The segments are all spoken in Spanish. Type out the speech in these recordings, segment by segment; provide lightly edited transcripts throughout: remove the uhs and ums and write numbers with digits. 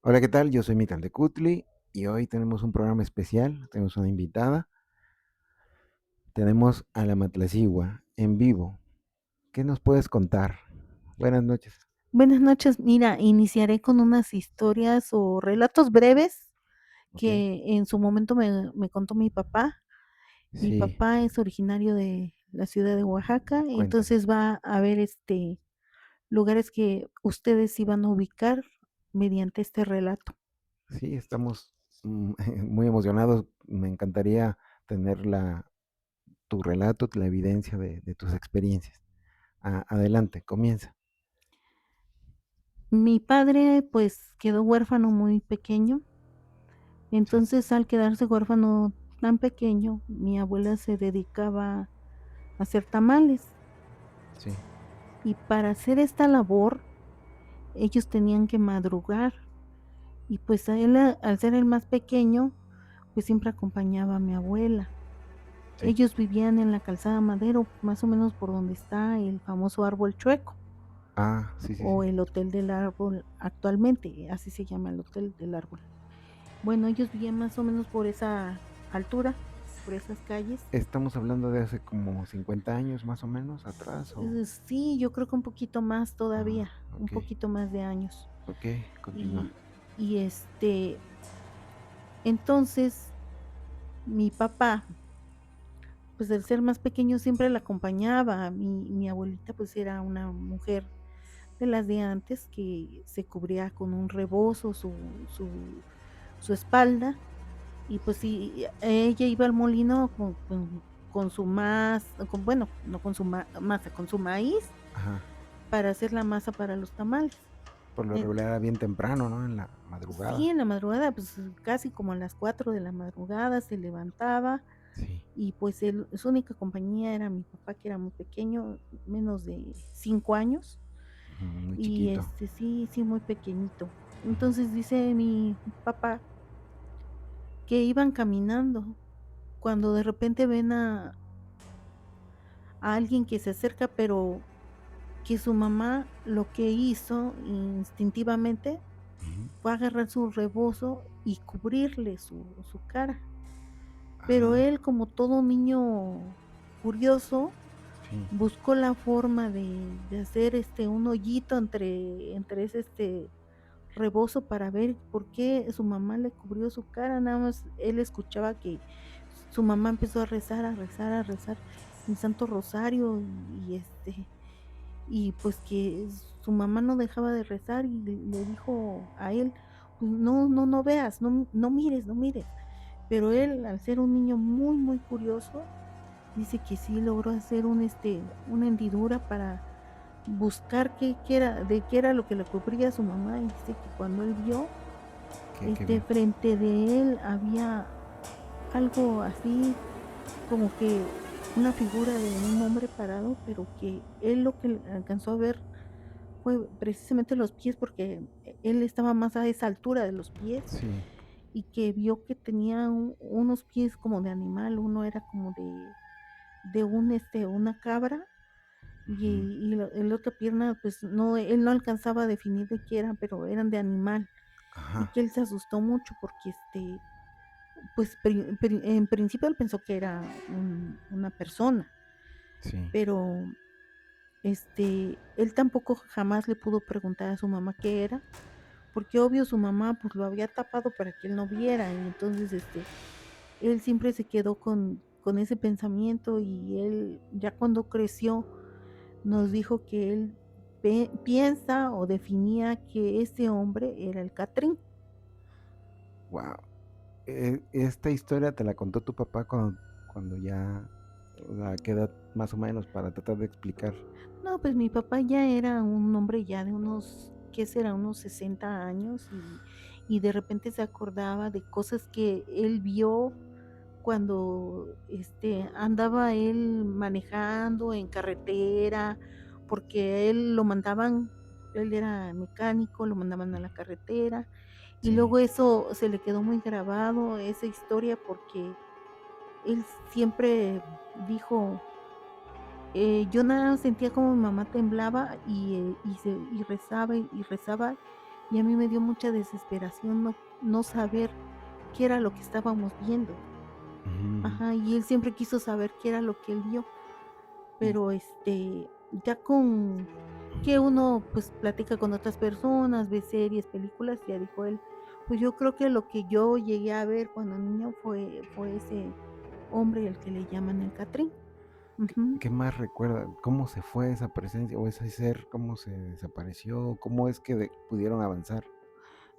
Hola, ¿qué tal? Yo soy Mital de Cutli y hoy tenemos un programa especial. Tenemos una invitada. Tenemos a la Matlacigua en vivo. ¿Qué nos puedes contar? Buenas noches. Buenas noches. Mira, iniciaré con unas historias o relatos breves Ok. que en su momento me contó mi papá. Mi Sí, papá es originario de la ciudad de Oaxaca, cuéntame. entonces va a haber lugares que ustedes iban a ubicar mediante este relato. Sí, estamos muy emocionados. Me encantaría tener tu relato, la evidencia de tus experiencias. Adelante, comienza. Mi padre pues quedó huérfano muy pequeño, Sí, entonces al quedarse huérfano tan pequeño, mi abuela se dedicaba a hacer tamales sí. y para hacer esta labor ellos tenían que madrugar. Y pues a él, al ser el más pequeño, pues siempre acompañaba a mi abuela. Sí. Ellos vivían en la Calzada Madero, más o menos por donde está el famoso árbol chueco, Sí, sí, sí. o el Hotel del Árbol actualmente, así se llama el Hotel del Árbol. Bueno, ellos vivían más o menos por esa altura, por esas calles. Estamos hablando de hace como 50 años más o menos atrás o... Sí, yo creo que un poquito más todavía, un Ok, poquito más de años. ok, continúa. Y, y entonces mi papá, pues, el ser más pequeño siempre la acompañaba. Mi abuelita, pues, era una mujer de las de antes que se cubría con un rebozo su espalda y, pues, Sí. sí, ella iba al molino con su con bueno, no con su masa, con su maíz Ajá. para hacer la masa para los tamales. Por lo Eh, regular era bien temprano, ¿no? En la sí, madrugada. en la madrugada, pues, casi como a las 4 de la madrugada se levantaba. Sí. Y pues su única compañía era mi papá, que era muy pequeño, menos de 5 años, Muy y, chiquito. sí, sí, muy pequeñito. Ujú. Entonces, dice mi papá que iban caminando, cuando de repente ven a alguien que se acerca, pero que su mamá lo que hizo instintivamente Ujú. fue agarrar su rebozo y cubrirle su cara. Pero Ah, él, como todo niño curioso, sí. buscó la forma de hacer, un hoyito entre ese, rebozo para ver por qué su mamá le cubrió su cara. Nada más él escuchaba que su mamá empezó a rezar, a rezar, a rezar el Santo Rosario y pues que su mamá no dejaba de rezar y le dijo a él: "Pues no, no, no veas, no mires, no mires". Pero Sí. él, al ser un niño muy, muy curioso, dice que sí logró hacer una hendidura para buscar qué era lo que le cubría a su mamá, y dice que cuando él vio, ¿Qué vio? frente de él había algo así como que una figura de un hombre parado, pero que él lo que alcanzó a ver fue precisamente los pies, porque él estaba más a esa altura de los pies, Sí. y que vio que tenía unos pies como de animal, uno era como una cabra Ujú. el otra pierna, pues no, él no alcanzaba a definir de qué eran, pero eran de animal, y Ajá. que él se asustó mucho porque, pues, en principio él pensó que era una persona, Sí. pero, él tampoco jamás le pudo preguntar a su mamá qué era, porque obvio su mamá, pues, lo había tapado para que él no viera, y entonces, él siempre se quedó con ese pensamiento, y él ya cuando creció nos dijo que él piensa o definía que ese hombre era el Catrín. Wow. Esta historia te la contó tu papá cuando ya, ¿a qué edad más o menos para tratar de explicar? No, pues mi papá ya era un hombre ya de unos, ¿qué será? Unos 60 años y de repente se acordaba de cosas que él vio cuando andaba él manejando en carretera, porque a él lo mandaban, él era mecánico, lo mandaban a la carretera. Y Sí. luego eso se le quedó muy grabado, esa historia, porque él siempre dijo, yo nada más sentía como mi mamá temblaba y rezaba y rezaba, y a mí me dio mucha desesperación no saber qué era lo que estábamos viendo. Ujú, ujú. Ajá, y él siempre quiso saber qué era lo que él vio, Y pero, ya con que uno, pues, platica con otras personas, ve series, películas, ya dijo él, pues, yo creo que lo que yo llegué a ver cuando niño fue ese hombre, el que le llaman el Catrín. Ujú. ¿qué más recuerda? ¿Cómo se fue esa presencia o ese ser? ¿Cómo se desapareció? ¿Cómo es que pudieron avanzar?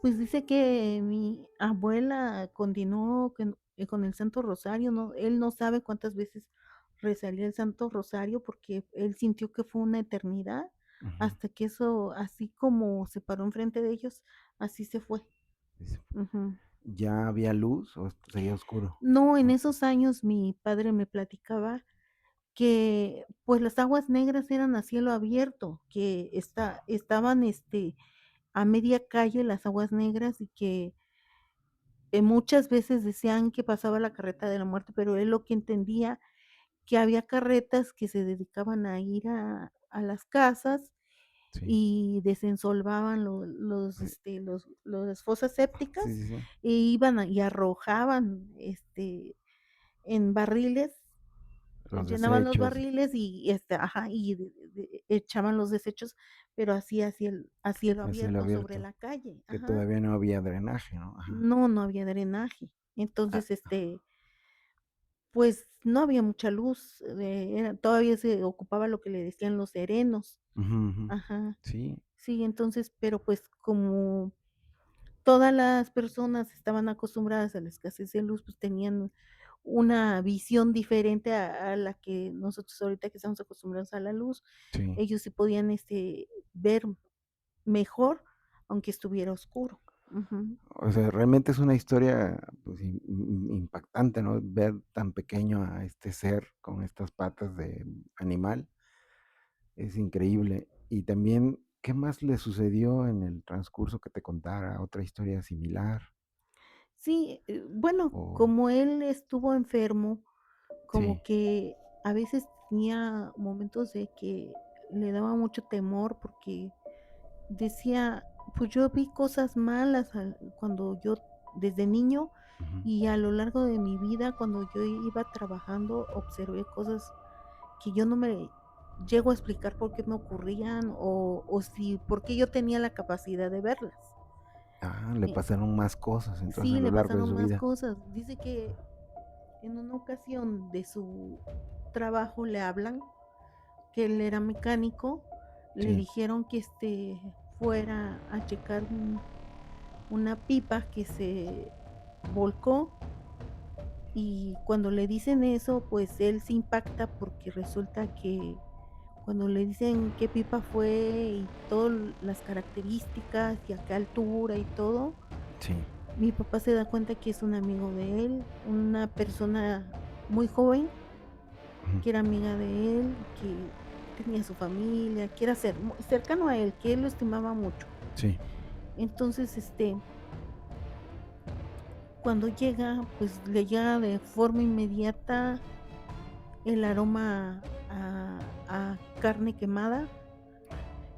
Pues, dice que mi abuela continuó con el Santo Rosario, él no sabe cuántas veces rezaría el Santo Rosario, porque él sintió que fue una eternidad, Ujú. hasta que eso, así como se paró enfrente de ellos, así se fue. Dice, Ujú. ¿ya había luz o seguía oscuro? No, en Oh, esos años mi padre me platicaba que, pues, las aguas negras eran a cielo abierto, que estaban, a media calle las aguas negras y que muchas veces decían que pasaba la carreta de la muerte, pero él lo que entendía, que había carretas que se dedicaban a ir a las casas sí, y desensolvaban sí, las fosas sí, sépticas, sí, sí, e iban y arrojaban, en barriles, los llenaban los desechos barriles y, ajá, y echaban los desechos, pero así a cielo a cielo abierto sobre abierto, la calle, que ajá. todavía no había drenaje, ¿no? Ajá. No, no había drenaje. Ah, Entonces, pues, no había mucha luz, todavía se ocupaba lo que le decían los serenos. ujú, ujú. Ajá. Sí, Sí, entonces, pero, pues, como todas las personas estaban acostumbradas a la escasez de luz, pues, tenían una visión diferente a la que nosotros ahorita que estamos acostumbrados a la luz. sí. Ellos sí podían, ver mejor, aunque estuviera oscuro. Ujú. O sea, realmente es una historia, pues, impactante, ¿no? Ver tan pequeño a este ser con estas patas de animal, es increíble. Y también, ¿qué más le sucedió en el transcurso que te contara? ¿Otra historia similar? Sí, bueno, O como él estuvo enfermo, como sí, que a veces tenía momentos de que le daba mucho temor porque decía, pues yo vi cosas malas cuando yo desde niño ujú. y a lo largo de mi vida cuando yo iba trabajando observé cosas que yo no me llego a explicar por qué me ocurrían o si por qué yo tenía la capacidad de verlas. Ah, le Eh, pasaron más cosas entonces a sí, lo le largo de pasaron su más vida. cosas. Dice que en una ocasión de su trabajo le hablan que él era mecánico, le Sí, dijeron que, fuera a checar una pipa que se volcó, y cuando le dicen eso, pues él se impacta porque resulta que cuando le dicen qué pipa fue y todas las características y a qué altura y todo, sí. mi papá se da cuenta que es un amigo de él, una persona muy joven Ujú. que era amiga de él, que tenía su familia, que era cercano a él, que él lo estimaba mucho. Sí. Entonces, cuando llega, pues le llega de forma inmediata el aroma a carne quemada,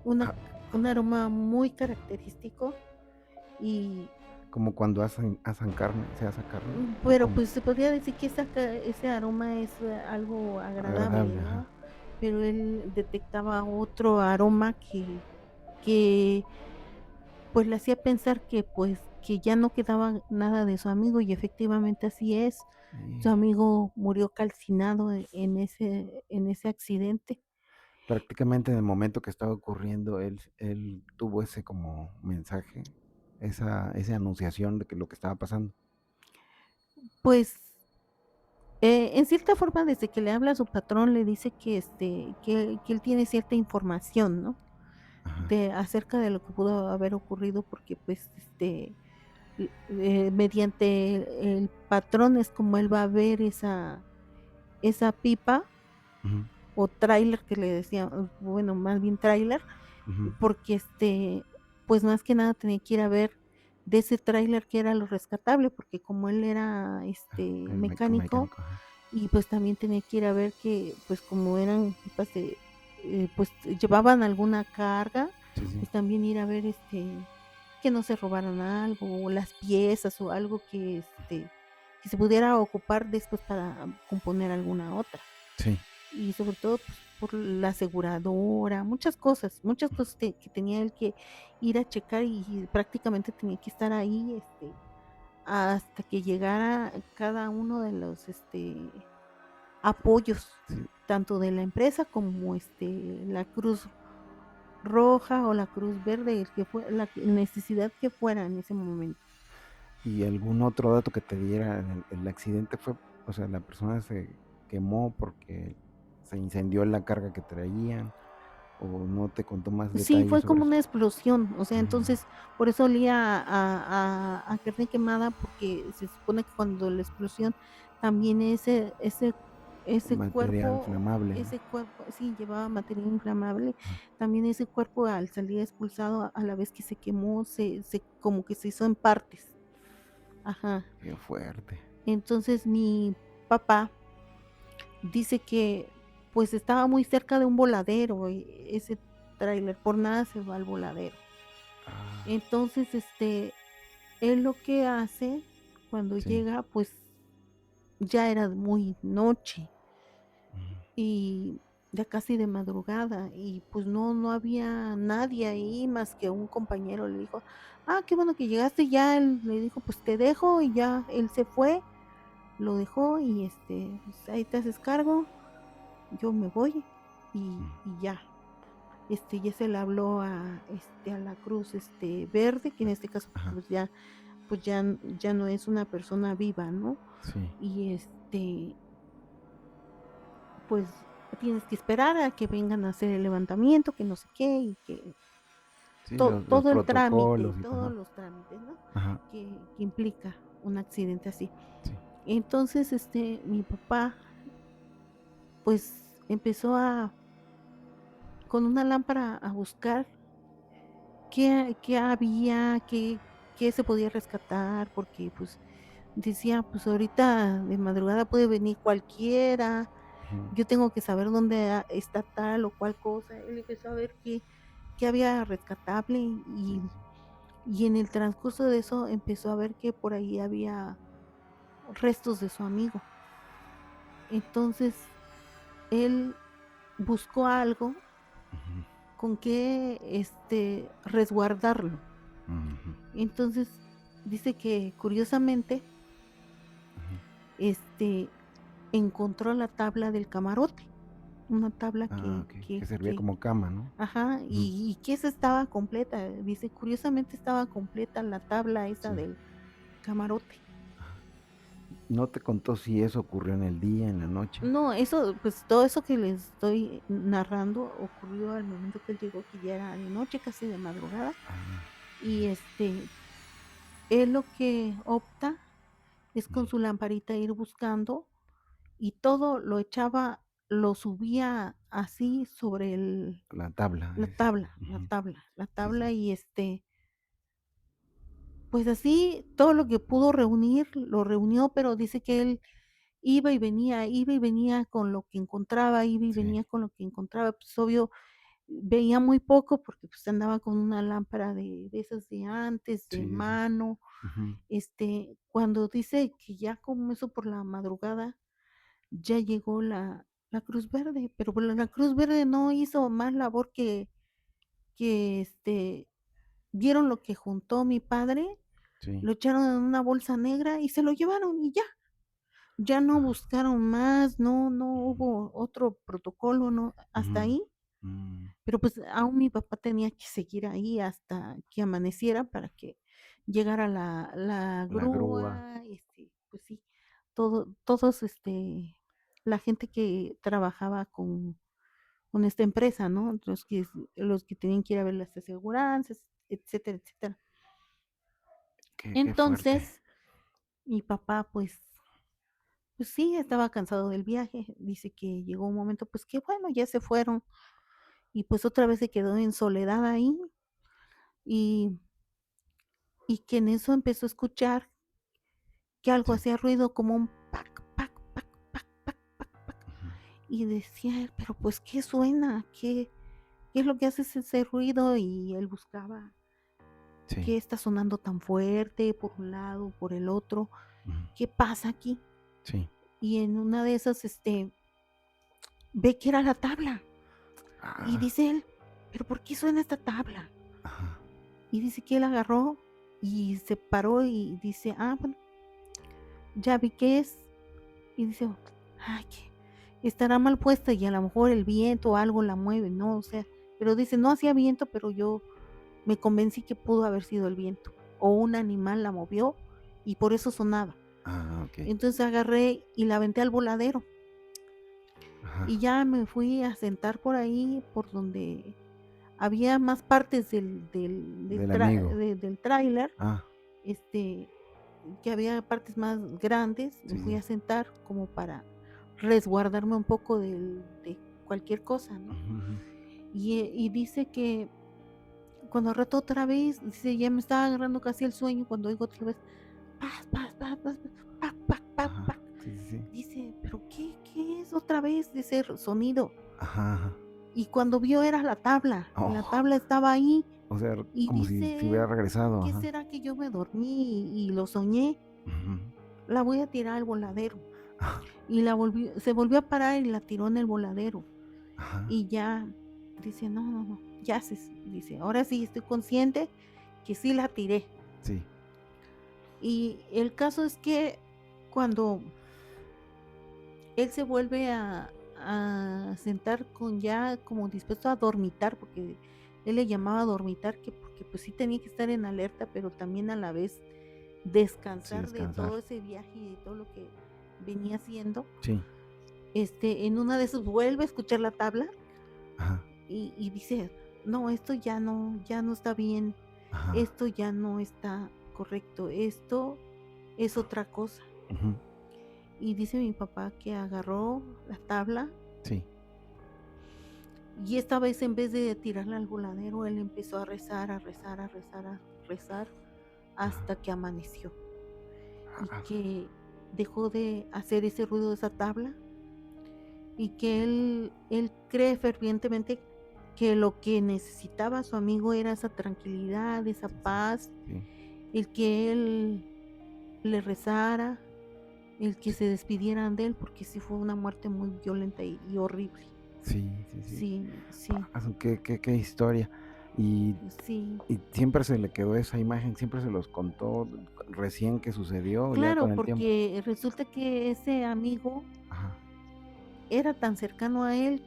Ah, un aroma muy característico y, como cuando asan carne, ¿se asa carne? ¿O pero, cómo? pues, se podría decir que ese aroma es algo agradable, Agradable, ¿no? ajá. Pero él detectaba otro aroma que, pues, le hacía pensar que, pues, que ya no quedaba nada de su amigo, y efectivamente así es. Su Y amigo murió calcinado en ese accidente. prácticamente en el momento que estaba ocurriendo, él tuvo ese como mensaje, esa anunciación de que lo que estaba pasando. Pues, en cierta forma, desde que le habla a su patrón, le dice que, que él tiene cierta información, ¿no? Ajá, De acerca de lo que pudo haber ocurrido, porque, pues, mediante el patrón es como él va a ver esa pipa ujú, o tráiler que le decía, bueno, más bien tráiler, ujú. porque, pues, más que nada tenía que ir a ver de ese tráiler qué era lo rescatable, porque como él era, El mecánico, mecánico, ajá. y, pues, también tenía que ir a ver que, pues, como eran pipas pues, llevaban alguna carga, Sí, sí. pues, también ir a ver, que no se robaran algo, o las piezas, o algo que se pudiera ocupar después para componer alguna otra. Sí. Y sobre todo, pues, por la aseguradora, muchas cosas que tenía él que ir a checar, y prácticamente tenía que estar ahí, hasta que llegara cada uno de los, apoyos, Sí. tanto de la empresa como, la Cruz Roja o la Cruz Verde, el que fue la necesidad que fuera en ese momento. ¿Y algún otro dato que te diera? El accidente fue, o sea, la persona se quemó porque se incendió la carga que traían, o no te contó más Sí, detalles fue sobre como eso. una explosión, o sea, Mm, entonces, por eso olía a carne quemada, porque se supone que cuando la explosión también ese material cuerpo flamable, ¿no? ese cuerpo sí, llevaba material inflamable, Ah, también ese cuerpo al salir expulsado, a la vez que se quemó, se como que se hizo en partes. Ajá. qué fuerte. Entonces, mi papá dice que, pues, estaba muy cerca de un voladero, ese tráiler, por nada se va al voladero. Ah, Entonces, él lo que hace cuando sí. llega, pues, ya era muy noche Mm, y ya casi de madrugada, y pues no había nadie ahí más que un compañero. Le dijo: "Ah, qué bueno que llegaste". Ya él le dijo: "Pues te dejo", y ya él se fue, lo dejó y, pues, ahí te haces cargo, yo me voy, mm, y ya. Ya se le habló a la Cruz, Verde, que en este caso, ajá, pues ya no es una persona viva, ¿no? sí. Y, pues, tienes que esperar a que vengan a hacer el levantamiento, que no sé qué, y que Sí, los todo el trámite, protocolos y todos ajá, los trámites, ¿no? ajá, Que implica un accidente así. sí, Entonces, mi papá, pues, empezó con una lámpara a buscar qué había, qué se podía rescatar, porque, pues, decía: "Pues, ahorita de madrugada puede venir cualquiera, ujú, yo tengo que saber dónde está tal o cual cosa". Él empezó a ver qué había rescatable, sí, y sí, y en el transcurso de eso empezó a ver que por ahí había restos de su amigo. Entonces, él buscó algo ujú, con que, resguardarlo. ujú, Entonces, dice que curiosamente, ujú. este, encontró la tabla del camarote, una tabla Ah, okey, que servía como cama, ¿no? ajá, Ujú, y que esa estaba completa. Dice, curiosamente estaba completa la tabla esa sí, del camarote. ajá. ¿No te contó si eso ocurrió en el día, en la noche? No, eso, pues, todo eso que les estoy narrando ocurrió al momento que él llegó, que ya era de noche, casi de madrugada, Ah, y, él lo que opta es ujú, con su lamparita ir buscando, y todo lo subía así sobre la tabla, ujú, la sí, sí, tabla, y, pues así todo lo que pudo reunir, lo reunió, pero dice que él iba y venía con lo que encontraba, iba y sí, venía con lo que encontraba. Pues, obvio, veía muy poco porque, pues, andaba con una lámpara de esas de antes, de sí, sí, mano. ujú, Cuando dice que ya como eso por la madrugada, ya llegó la Cruz Verde, pero, pues, la Cruz Verde no hizo más labor que, vieron lo que juntó mi padre, sí, lo echaron en una bolsa negra y se lo llevaron, y ya no ah, buscaron más, no ujú, hubo otro protocolo, no, hasta ujú, ahí. mm, Pero, pues, aún mi papá tenía que seguir ahí hasta que amaneciera para que llegara la la grúa, grúa, pues sí, todos, la gente que trabajaba con esta empresa, ¿no? Los que tenían que ir a ver las aseguranzas, etcétera, etcétera. qué fuerte. Entonces, mi papá, pues sí, estaba cansado del viaje. Dice que llegó un momento, pues, que bueno, ya se fueron, y, pues, otra vez se quedó en soledad ahí, y que en eso empezó a escuchar que algo Sí, hacía ruido como un pac, pac, pac, pac, pac, pac, pac, ujú, y decía él: "Pero, pues, ¿qué suena? ¿Qué es lo que hace ese ruido?". Y él buscaba, Sí. ¿Qué está sonando tan fuerte por un lado, por el otro? Ujú. ¿Qué pasa aquí? Sí. Y en una de esas, ve que era la tabla. Y Ah, dice él: "¿Pero por qué suena esta tabla?". ajá. Y dice que él agarró y se paró y dice: "Ah, bueno, ya vi qué es". Y dice: "Ay, que estará mal puesta y a lo mejor el viento o algo la mueve", ¿no? O sea, pero dice: "No hacía viento, pero yo me convencí que pudo haber sido el viento, o un animal la movió y por eso sonaba". Ah, okey. Entonces agarré y la aventé al voladero, y Ajá. ya me fui a sentar por ahí, por donde había más partes Del amigo. del tráiler, Ah, este, que había partes más grandes, me sí, fui sí. a sentar como para resguardarme un poco de cualquier cosa, ¿no? Ujú, ujú. Y dice que cuando al rato otra vez, dice, ya me estaba agarrando casi el sueño cuando oigo otra vez, paz, paz, paz, paz, paz, pac, pac, pac, Ajá. pac. Sí, sí, sí. Dice, pero ¿qué es otra vez de ese sonido? Ajá, ajá. Y cuando vio era la Oh, tabla estaba ahí o sea, y como si dice hubiera él, regresado, ¿qué ajá. será que yo me dormí y lo soñé? Ujú. La voy a tirar al voladero. Y se volvió a parar y la tiró en el voladero. Ajá. Y ya dice: "No, no, no, ya dice: "Ahora sí estoy consciente que sí la tiré". Sí. Y el caso es que cuando él se vuelve a sentar con ya como dispuesto a dormitar, porque él le llamaba dormitar, que porque, pues, sí tenía que estar en alerta, pero también a la vez Sí, descansar de todo descansar. ese viaje y de todo lo que venía haciendo, Sí. en una de esas vuelve a escuchar la tabla Ajá. y dice: "No, esto ya no está bien, Ajá. esto ya no está correcto, esto es otra cosa". Ujú. Y dice mi papá que agarró la tabla Sí. y esta vez en vez de tirarla al voladero, él empezó a rezar, a rezar, a rezar, a rezar Ajá. hasta que amaneció y Ah, que dejó de hacer ese ruido de esa tabla y que él cree fervientemente que lo que necesitaba su amigo era esa tranquilidad, esa sí, sí, paz, sí. el que él le rezara, el que Sí, se despidieran de él, porque sí fue una muerte muy violenta y horrible. sí, sí, sí. Sí, sí, Qué historia. Y sí. y siempre se le quedó esa imagen, siempre se los contó recién que sucedió, ya Claro, con el tiempo. porque resulta que ese amigo Ajá. era tan cercano a él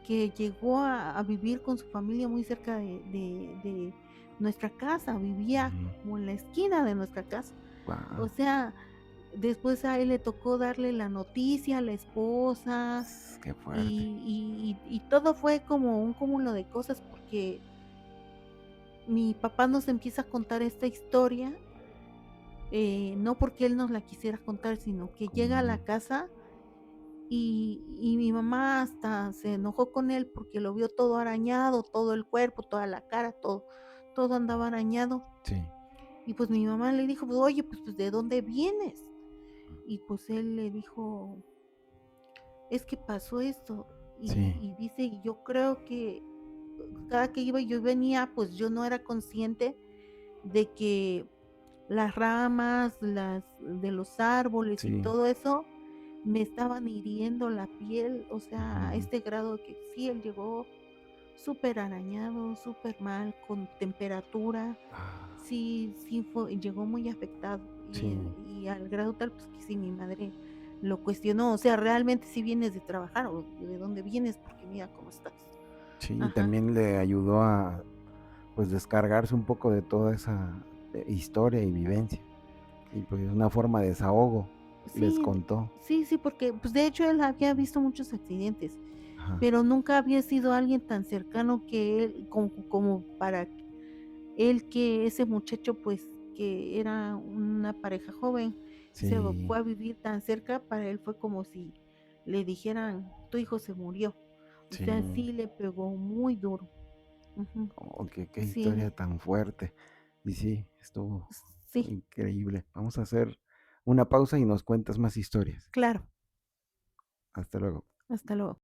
que llegó a vivir con su familia muy cerca de nuestra casa, vivía Ujú. como en la esquina de nuestra casa. O Guau, sea, después a él le tocó darle la noticia a la esposa qué fuerte. y todo fue como un cúmulo de cosas, porque mi papá nos empieza a contar esta historia, no porque él nos la quisiera contar, sino que llega a la Mm, casa y mi mamá hasta se enojó con él porque lo vio todo arañado, todo el cuerpo, toda la cara, todo andaba arañado. sí, Y pues mi mamá le dijo: "Pues oye, pues, ¿de dónde vienes?". Y pues él le dijo: "Es que pasó esto". sí, Y dice: "Y yo creo que cada que iba y yo venía, pues yo no era consciente de que las ramas, las de los árboles y sí. todo eso me estaban hiriendo la piel, o Ujú, sea, a ujú. este grado de que sí, él llegó súper arañado, súper mal, con temperatura, Ah, sí llegó muy afectado sí, y al grado tal, pues que sí, mi madre lo cuestionó, o sea, realmente si vienes de trabajar o de dónde vienes, porque mira cómo estás. sí, y Ajá, también le ayudó a, pues, descargarse un poco de toda esa, historia y vivencia, y, pues, una forma de desahogo, les sí, contó. sí, porque pues de hecho él había visto muchos accidentes, Ajá, pero nunca había sido alguien tan cercano que él, como para él, que ese muchacho, pues, que era una pareja joven, se fue sí, a vivir tan cerca, para él fue como si le dijeran: "Tu hijo se murió". O sea, sí. sí le pegó muy duro. Ujú. Oh, qué Sí, historia tan fuerte. Y sí, estuvo sí, increíble. Vamos a hacer una pausa y nos cuentas más historias. claro. Hasta luego. Hasta luego.